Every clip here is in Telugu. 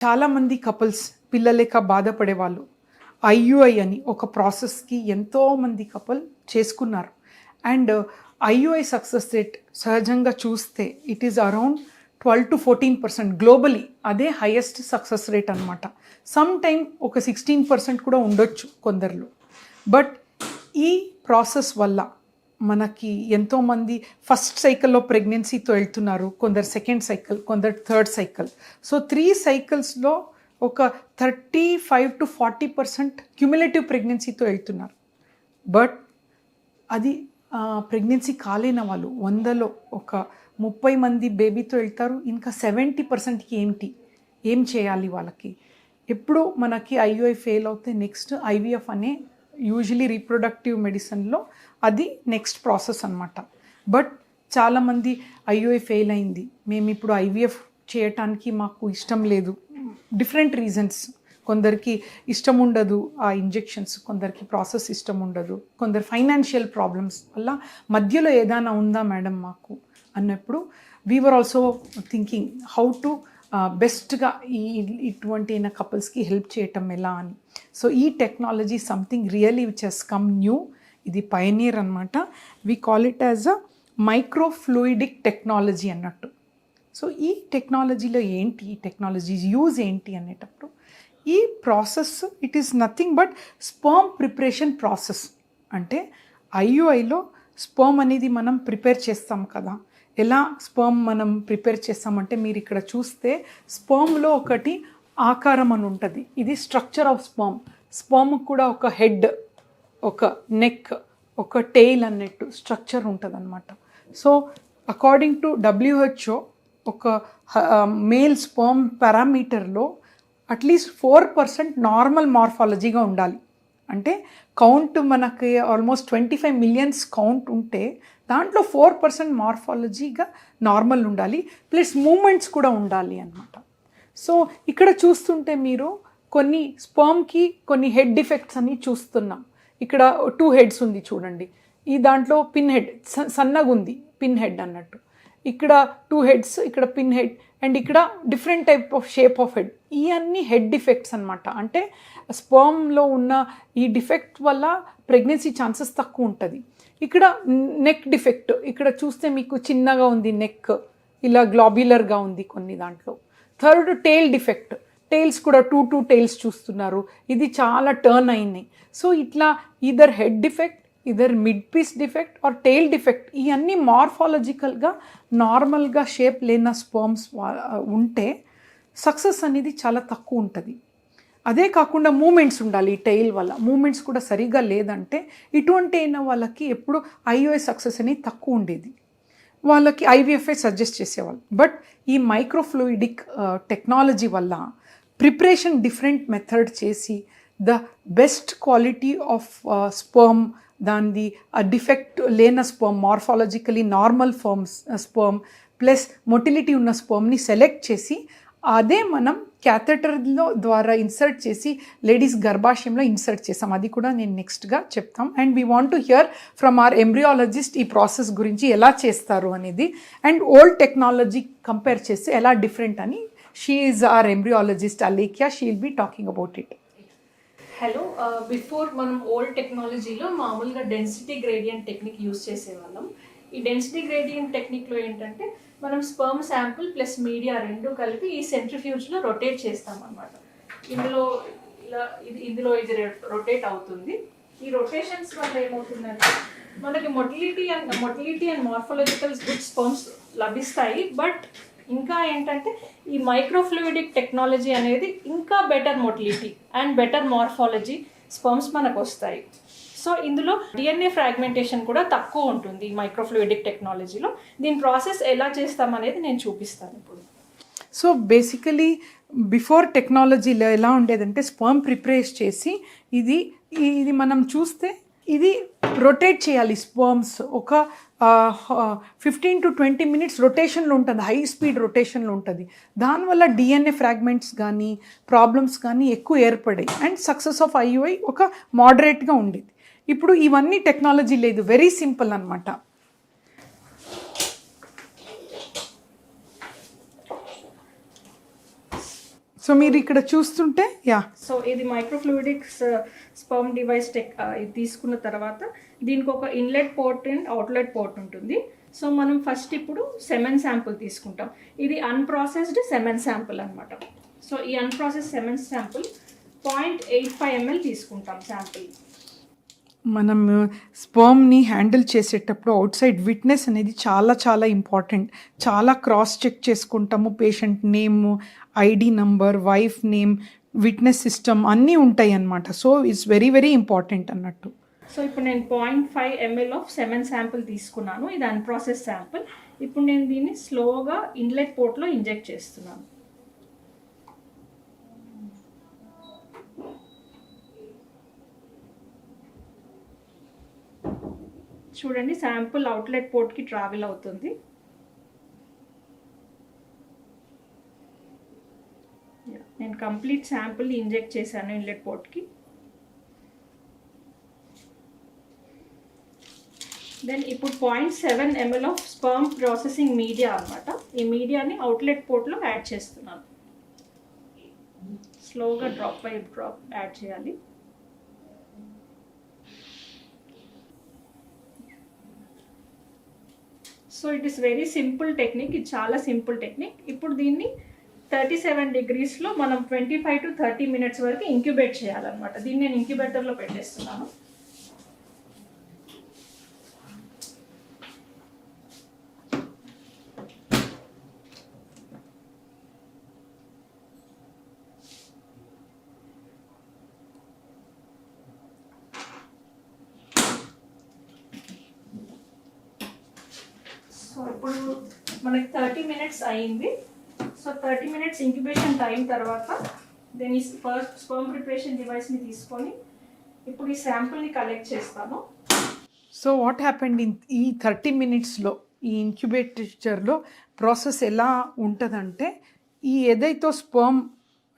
చాలామంది కపుల్స్ పిల్లలేక బాధపడే వాళ్ళు ఐయుఐ అని ఒక ప్రాసెస్కి ఎంతోమంది కపుల్ చేసుకున్నారు. అండ్ ఐయుఐ సక్సెస్ రేట్ సహజంగా చూస్తే ఇట్ ఈస్ అరౌండ్ 12-14% గ్లోబలీ. అదే హైయెస్ట్ సక్సెస్ రేట్ అనమాట. సమ్ టైమ్ ఒక 16% కూడా ఉండొచ్చు కొందరిలో. బట్ ఈ ప్రాసెస్ వల్ల మనకి ఎంతోమంది ఫస్ట్ సైకిల్లో ప్రెగ్నెన్సీతో వెళ్తున్నారు, కొందరు సెకండ్ సైకిల్, కొందరు థర్డ్ సైకిల్. సో 3 సైకిల్స్లో ఒక 35-40% క్యుములేటివ్ ప్రెగ్నెన్సీతో వెళ్తున్నారు. బట్ అది ప్రెగ్నెన్సీ కాలేని వాళ్ళు 100లో ఒక 30 మంది బేబీతో వెళ్తారు. ఇంకా 70%కి ఏం చేయాలి వాళ్ళకి? ఎప్పుడు మనకి ఐయుఐ ఫెయిల్ అవుతే నెక్స్ట్ ఐవీఎఫ్ అనే యూజువలీ రీప్రొడక్టివ్ మెడిసిన్లో అది నెక్స్ట్ ప్రాసెస్ అనమాట. బట్ చాలామంది ఐయుఐ ఫెయిల్ అయింది, మేము ఇప్పుడు ఐవీఎఫ్ చేయటానికి మాకు ఇష్టం లేదు, డిఫరెంట్ రీజన్స్. కొందరికి ఇష్టం ఉండదు ఆ ఇంజెక్షన్స్, కొందరికి ప్రాసెస్ ఇష్టం ఉండదు, కొందరు ఫైనాన్షియల్ ప్రాబ్లమ్స్ వల్ల మధ్యలో ఏదైనా ఉందా మేడం మాకు అన్నప్పుడు we are also thinking how to బెస్ట్గా ఇటువంటి కపుల్స్కి హెల్ప్ చేయటం ఎలా అని. సో ఈ technology something really which has come new. ఇది పయనీర్ అనమాట. We call it as a microfluidic technology అన్నట్టు. సో ఈ టెక్నాలజీలో ఏంటి, ఈ టెక్నాలజీ యూజ్ ఏంటి అనేటప్పుడు ఈ process it is nothing but sperm preparation process. అంటే ఐయుఐలో స్పర్మ్ అనేది మనం ప్రిపేర్ చేస్తాం కదా. ఎలా స్పర్మ్ మనం ప్రిపేర్ చేస్తామంటే మీరు ఇక్కడ చూస్తే స్పర్మ్లో ఒకటి ఆకారం అని ఉంటుంది. ఇది స్ట్రక్చర్ ఆఫ్ స్పర్మ్. స్పర్మ్ కూడా ఒక హెడ్, ఒక నెక్, ఒక టెయిల్ అన్నట్టు స్ట్రక్చర్ ఉంటుంది అనమాట. సో అకార్డింగ్ టు WHO ఒక మేల్ స్పర్మ్ పారామీటర్లో అట్లీస్ట్ 4% నార్మల్ మార్ఫాలజీగా ఉండాలి. అంటే కౌంట్ మనకి ఆల్మోస్ట్ 25 మిలియన్స్ కౌంట్ ఉంటే దాంట్లో 4% మార్ఫాలజీగా నార్మల్ ఉండాలి, ప్లస్ మూమెంట్స్ కూడా ఉండాలి అన్నమాట. సో ఇక్కడ చూస్తుంటే మీరు కొన్ని స్పర్మ్కి కొన్ని హెడ్ డిఫెక్ట్స్ అని చూస్తున్నాం. ఇక్కడ 2 హెడ్స్ ఉంది చూడండి. ఈ దాంట్లో పిన్ హెడ్ సన్నగా ఉంది, పిన్ హెడ్ అన్నట్టు. ఇక్కడ 2 హెడ్స్, ఇక్కడ పిన్ హెడ్, అండ్ ఇక్కడ different type of shape of head. ఈ అన్ని హెడ్ డిఫెక్ట్స్ అనమాట. అంటే స్పర్మ్లో ఉన్న ఈ డిఫెక్ట్ వల్ల ప్రెగ్నెన్సీ ఛాన్సెస్ తక్కువ ఉంటుంది. ఇక్కడ నెక్ డిఫెక్ట్, ఇక్కడ చూస్తే మీకు చిన్నగా ఉంది నెక్, ఇలా గ్లాబ్యులర్గా ఉంది కొన్ని దాంట్లో. థర్డ్ టెయిల్ డిఫెక్ట్, టెయిల్స్ కూడా 2 టెయిల్స్ చూస్తున్నారు, ఇది చాలా టర్న్ అయినాయి. సో ఇట్లా either head defect, either mid piece defect or tail defect, ఇవన్నీ మార్ఫాలజికల్గా నార్మల్గా షేప్ లేని స్పర్మ్స్ ఉంటే సక్సెస్ అనేది చాలా తక్కువ ఉంటుంది. అదే కాకుండా మూమెంట్స్ ఉండాలి. టెయిల్ వల్ల మూమెంట్స్ కూడా సరిగా లేదంటే ఇటువంటి అయిన వాళ్ళకి ఎప్పుడు ఐయుఐ సక్సెస్ అనేది తక్కువ ఉండేది. వాళ్ళకి ఐవీఎఫ్ఐ సజెస్ట్ చేసేవాళ్ళు. బట్ ఈ మైక్రోఫ్లూయిడిక్ టెక్నాలజీ వల్ల ప్రిపరేషన్ డిఫరెంట్ మెథడ్ చేసి the best quality of sperm, దానిది డిఫెక్ట్ లేని sperm, morphologically normal sperm plus motility ఉన్న స్పర్మ్ని సెలెక్ట్ చేసి అదే మనం క్యాథెటర్లో ద్వారా ఇన్సర్ట్ చేసి లేడీస్ గర్భాశయంలో ఇన్సర్ట్ చేసాం. అది కూడా నేను నెక్స్ట్గా చెప్తాం. And we want to hear from our embryologist ఈ ప్రాసెస్ గురించి ఎలా చేస్తారు అనేది, అండ్ ఓల్డ్ టెక్నాలజీ కంపేర్ చేస్తే ఎలా డిఫరెంట్ అని. She is our embryologist Alekhya, she will be talking about it. Hello, before మనం ఓల్డ్ టెక్నాలజీలో మామూలుగా డెన్సిటీ గ్రేడియంట్ టెక్నిక్ యూజ్ చేసేవాళ్ళం. ఈ డెన్సిటీ గ్రేడియంట్ టెక్నిక్లో ఏంటంటే మనం స్పర్మ్ శాంపుల్ ప్లస్ మీడియా రెండు కలిపి ఈ సెంట్రిఫ్యూజ్లో రొటేట్ చేస్తాం అన్నమాట. ఇందులో ఇది రొటేట్ అవుతుంది. ఈ రొటేషన్స్ వల్ల ఏమవుతుందంటే మనకి motility and morphological good sperms లభిస్తాయి. బట్ ఇంకా ఏంటంటే ఈ మైక్రోఫ్లూయిడిక్ టెక్నాలజీ అనేది ఇంకా better motility and better morphology sperms మనకు వస్తాయి. సో ఇందులో డిఎన్ఏ ఫ్రాగ్మెంటేషన్ కూడా తక్కువ ఉంటుంది ఈ మైక్రోఫ్లూయిడిక్ టెక్నాలజీలో. దీని ప్రాసెస్ ఎలా చేస్తామనేది నేను చూపిస్తాను ఇప్పుడు. సో బేసికలీ బిఫోర్ టెక్నాలజీలో ఎలా ఉండేదంటే స్పర్మ్ ప్రిపరేట్ చేసి ఇది మనం చూస్తే ఇది రొటేట్ చేయాలి. స్పర్మ్స్ ఒక 15-20 మినిట్స్ రొటేషన్లో ఉంటుంది, హై స్పీడ్ రొటేషన్లో ఉంటుంది. దానివల్ల డిఎన్ఏ ఫ్రాగ్మెంట్స్ కానీ ప్రాబ్లమ్స్ కానీ ఎక్కువ ఏర్పడాయి అండ్ సక్సెస్ ఆఫ్ ఐయుఐ ఒక మోడరేట్గా ఉండేది. ఇప్పుడు ఇవన్నీ టెక్నాలజీ లేదు, వెరీ సింపుల్ అనమాట. సో మీరు ఇక్కడ చూస్తుంటే సో ఇది మైక్రోఫ్లూయిడిక్స్ స్పర్మ్ డివైస్ ఇది తీసుకున్న తర్వాత దీనికి ఒక inlet port and outlet port ఉంటుంది. సో మనం ఫస్ట్ ఇప్పుడు సెమెన్ శాంపుల్ తీసుకుంటాం. ఇది అన్ప్రాసెస్డ్ సెమెన్ శాంపుల్ అనమాట. సో ఈ అన్ప్రాసెస్డ్ సెమెన్ శాంపుల్ 0.85 ml తీసుకుంటాం శాంపుల్. మనం స్పర్మ్ని హ్యాండిల్ చేసేటప్పుడు అవుట్ సైడ్ విట్నెస్ అనేది చాలా చాలా ఇంపార్టెంట్. చాలా క్రాస్ చెక్ చేసుకుంటాము. Patient name, ID number, wife name, witness system అన్నీ ఉంటాయి అన్నమాట. So it's very very important అన్నట్టు. సో ఇప్పుడు నేను 0.5 ml ఆఫ్ సెమెన్ శాంపుల్ తీసుకున్నాను. ఇది అన్ప్రాసెస్ శాంపుల్. ఇప్పుడు నేను దీన్ని స్లోగా ఇన్లెట్ పోర్ట్లో ఇంజెక్ట్ చేస్తున్నాను. చూడండి, శాంపుల్ అవుట్లెట్ పోర్ట్కి ట్రావెల్ అవుతుంది. నేను కంప్లీట్ శాంపుల్ ఇంజెక్ట్ చేశాను ఇన్లెట్ పోర్ట్కి. దెన్ ఇప్పుడు 0.7 ml of sperm processing media అనమాట. ఈ మీడియాని అవుట్లెట్ పోర్ట్లో యాడ్ చేస్తున్నాను. స్లోగా డ్రాప్ బై డ్రాప్ యాడ్ చేయాలి. So it is very simple technique. ఇది చాలా సింపుల్ టెక్నిక్. ఇప్పుడు దీన్ని 37 degreesలో మనం 25 to 30 minutes వరకు ఇంక్యుబేట్ చేయాలన్నమాట. దీన్ని నేను ఇంక్యుబేటర్లో పెట్టేస్తున్నాను. సో ఇప్పుడు మనకి 30 minutes అయింది. సో 30 minutes ఇంక్యుబేషన్ టైం తర్వాత దీని ఫస్ట్ స్పర్మ్ ప్రిపరేషన్ డివైస్ని తీసుకొని ఇప్పుడు ఈ శాంపుల్ని కలెక్ట్ చేస్తాను. సో వాట్ హ్యాపెండ్ ఈ 30 minutesలో ఈ ఇంక్యుబేటర్లో ప్రాసెస్ ఎలా ఉంటుందంటే, ఈ ఏదైతే స్పర్మ్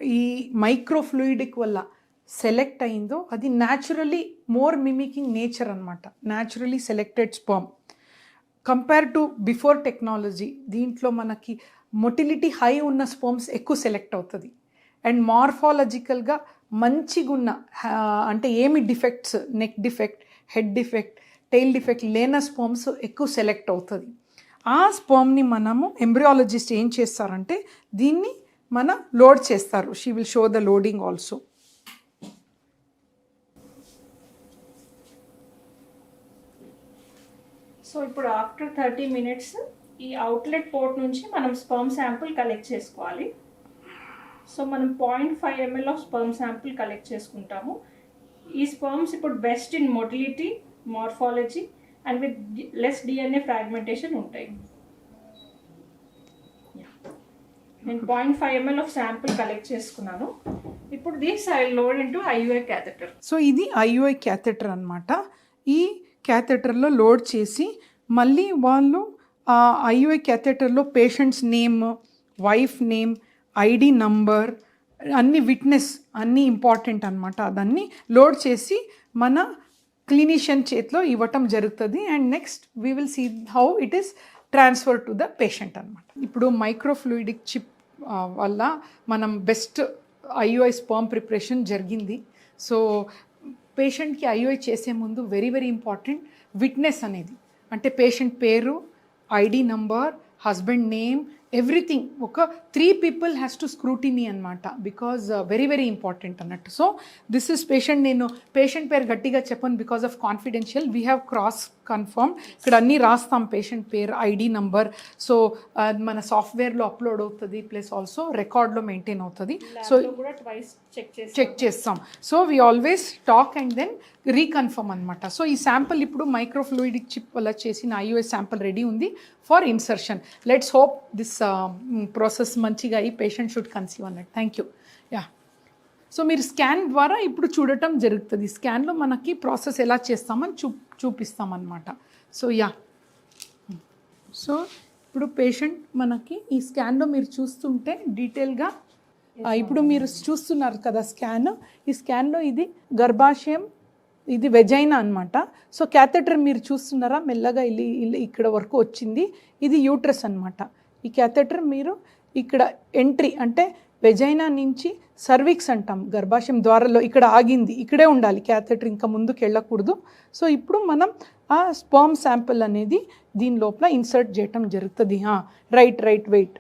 ఈ మైక్రోఫ్లూయిడిక్ వల్ల సెలెక్ట్ అయిందో అది న్యాచురలీ మోర్ మిమికింగ్ నేచర్ అనమాట. Naturally selected sperm compare to before technology. దీంట్లో మనకి మొటిలిటీ హై ఉన్న స్పర్మ్స్ ఎక్కువ సెలెక్ట్ అవుతుంది. అండ్ మార్ఫాలజికల్గా మంచిగా ఉన్న అంటే ఏమి defects, neck defect, head defect, tail defect లేని స్పర్మ్స్ ఎక్కువ సెలెక్ట్ అవుతుంది. ఆ స్పర్మ్ని మనము ఎంబ్రియాలజిస్ట్ ఏం చేస్తారంటే దీన్ని లోడ్ చేస్తారు. She will show the loading also. So ఇప్పుడు ఆఫ్టర్ 30 minutes ఈ అవుట్లెట్ పోర్ట్ నుంచి మనం స్పర్మ్ శాంపుల్ కలెక్ట్ చేసుకోవాలి. సో మనం 0.5 ml of sperm sample collect చేసుకుంటాము. ఈ స్పర్మ్స్ ఇప్పుడు best in motility, morphology and with less DNA fragmentation ఉంటాయి. నేను 0.5 ml ఆఫ్ శాంపుల్ కలెక్ట్ చేసుకున్నాను. ఇప్పుడు this I load into IUI catheter. So ఇది ఐయుఐ క్యాథెటర్ అనమాట. ఈ క్యాథెటర్లో లోడ్ చేసి మళ్ళీ వాళ్ళు ఆ ఐయుఐ క్యాథెటర్లో patients name, wife name, ID number, అన్ని విట్నెస్ అన్నీ ఇంపార్టెంట్ అనమాట. అదన్నీ లోడ్ చేసి మన క్లినిషియన్ చేతిలో ఇవ్వటం జరుగుతుంది. And next we will see how it is transfer to the patient అనమాట. ఇప్పుడు మైక్రోఫ్లూయిడిక్ చిప్ వల్ల మనం బెస్ట్ ఐయుఐ స్పర్మ్ ప్రిపరేషన్ జరిగింది. సో పేషెంట్కి ఐయుఐ చేసే ముందు వెరీ వెరీ ఇంపార్టెంట్ విట్నెస్ అనేది, అంటే పేషెంట్ పేరు, ID number, husband name, everything. ఒక 3 people హ్యాస్ టు స్క్రూటినీ అనమాట. బికాజ్ వెరీ వెరీ ఇంపార్టెంట్ అన్నట్టు. So this is patient. నేను పేషెంట్ పేరు గట్టిగా చెప్పను because of confidential. We have cross confirm. ఇక్కడ అన్నీ రాస్తాం, పేషెంట్ పేరు, ఐడి నంబర్. సో మన సాఫ్ట్వేర్లో అప్లోడ్ అవుతుంది, ప్లస్ ఆల్సో రికార్డ్లో మెయింటైన్ అవుతుంది. సో చెక్ చేస్తాం. So we always talk and then reconfirm అనమాట. సో ఈ శాంపుల్ ఇప్పుడు మైక్రోఫ్లూయిడిక్ చిప్ వల్ల చేసిన ఐయుఐ శాంపుల్ రెడీ ఉంది for insertion. Let's hope this process మంచిగా అయ్యి పేషెంట్ షుడ్ కన్సీవ్ అన్నట్టు. Thank you. యా, సో మీరు స్కాన్ ద్వారా ఇప్పుడు చూడటం జరుగుతుంది. స్కాన్లో మనకి ప్రాసెస్ ఎలా చేస్తామని చూపిస్తామన్నమాట. సో యా, సో ఇప్పుడు పేషెంట్ మనకి ఈ స్కాన్లో మీరు చూస్తుంటే డీటెయిల్గా ఇప్పుడు మీరు చూస్తున్నారు కదా స్కాన్. ఈ స్కాన్లో ఇది గర్భాశయం, ఇది వెజైనా అనమాట. సో క్యాథెటర్ మీరు చూస్తున్నారా, మెల్లగా ఇక్కడ వరకు వచ్చింది. ఇది యూట్రస్ అనమాట. ఈ క్యాథెటర్ మీరు ఇక్కడ ఎంట్రీ అంటే వెజైనా నుంచి సర్విక్స్ అంటాం, గర్భాశయం ద్వారాల్లో ఇక్కడ ఆగింది, ఇక్కడే ఉండాలి క్యాథెటర్, ఇంకా ముందుకు వెళ్ళకూడదు. సో ఇప్పుడు మనం ఆ స్పర్మ్ శాంపిల్ అనేది దీని లోపల ఇన్సర్ట్ చేయటం జరుగుతుంది. Right wait.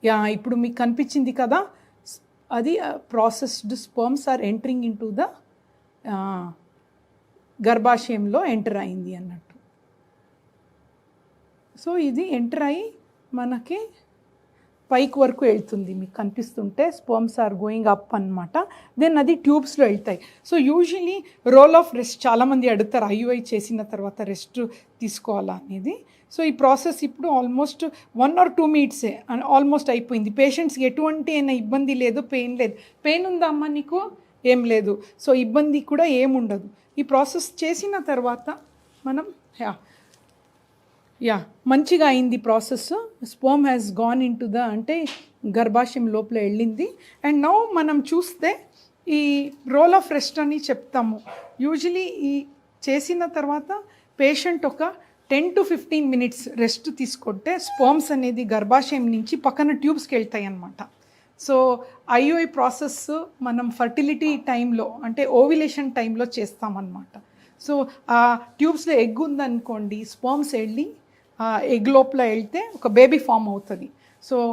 యా, ఇప్పుడు మీకు కనిపించింది కదా, అది processed sperms are entering into the గర్భాశయంలో ఎంటర్ అయింది అన్నట్టు. సో ఇది ఎంటర్ అయ్యి మనకి పైకి వరకు వెళ్తుంది, మీకు కనిపిస్తుంటే స్పర్మ్స్ ఆర్ గోయింగ్ అప్ అనమాట. దెన్ అది ట్యూబ్స్లో వెళ్తాయి. So usually role of rest చాలామంది అడుగుతారు, IUI చేసిన తర్వాత రెస్ట్ తీసుకోవాలా అనేది. సో ఈ ప్రాసెస్ ఇప్పుడు ఆల్మోస్ట్ 1 or 2 minutes ఆల్మోస్ట్ అయిపోయింది. పేషెంట్స్కి ఎటువంటి అయినా ఇబ్బంది లేదు, పెయిన్ లేదు. పెయిన్ ఉందా అమ్మ నీకు? ఏం లేదు. సో ఇబ్బంది కూడా ఏముండదు. ఈ ప్రాసెస్ చేసిన తర్వాత మనం మంచిగా అయింది process. Sperm has gone in to the అంటే గర్భాశయం లోపల వెళ్ళింది. అండ్ నౌ మనం చూస్తే ఈ రోల్ ఆఫ్ రెస్ట్ అని చెప్తాము. యూజువలీ ఈ చేసిన తర్వాత పేషెంట్ ఒక 10 to 15 minutes రెస్ట్ తీసుకుంటే స్పర్మ్స్ అనేది గర్భాశయం నుంచి పక్కన ట్యూబ్స్కి వెళ్తాయి అన్నమాట. సో IUI ప్రాసెస్ మనం ఫర్టిలిటీ టైంలో అంటే ఓవిలేషన్ టైంలో చేస్తామన్నమాట. సో ఆ ట్యూబ్స్లో ఎగ్ ఉందనుకోండి, స్పర్మ్స్ వెళ్ళి ఎగ్ లోపల వెళ్తే ఒక బేబీ ఫామ్ అవుతుంది. సో